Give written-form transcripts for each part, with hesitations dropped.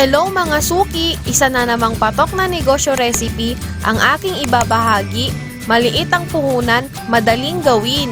Hello mga suki! Isa na namang patok na negosyo recipe ang aking ibabahagi. Maliit ang puhunan, madaling gawin.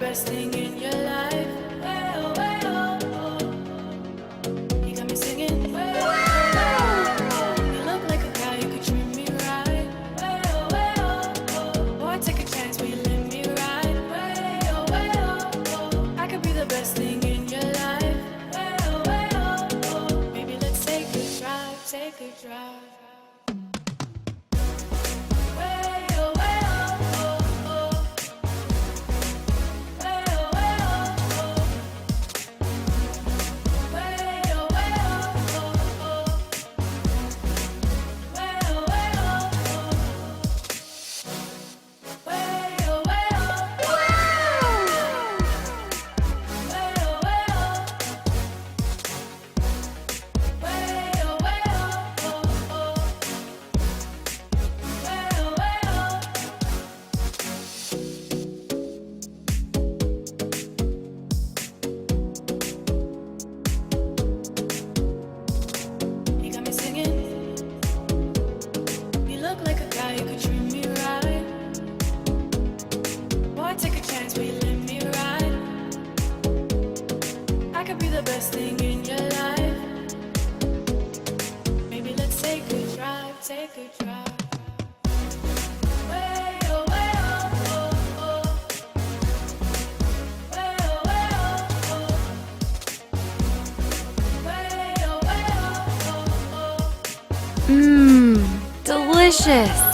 Best thing in your life. You got me singing. You look like a guy, you could treat me right. Boy, take a chance, will you let me ride? I could be the best thing in your life. Maybe let's take a drive, take a drive. best thing in your life. Maybe let's take a drive, take a drive. Way oh, oh, oh. Way oh, oh. Way oh, oh, oh. Mmm, delicious.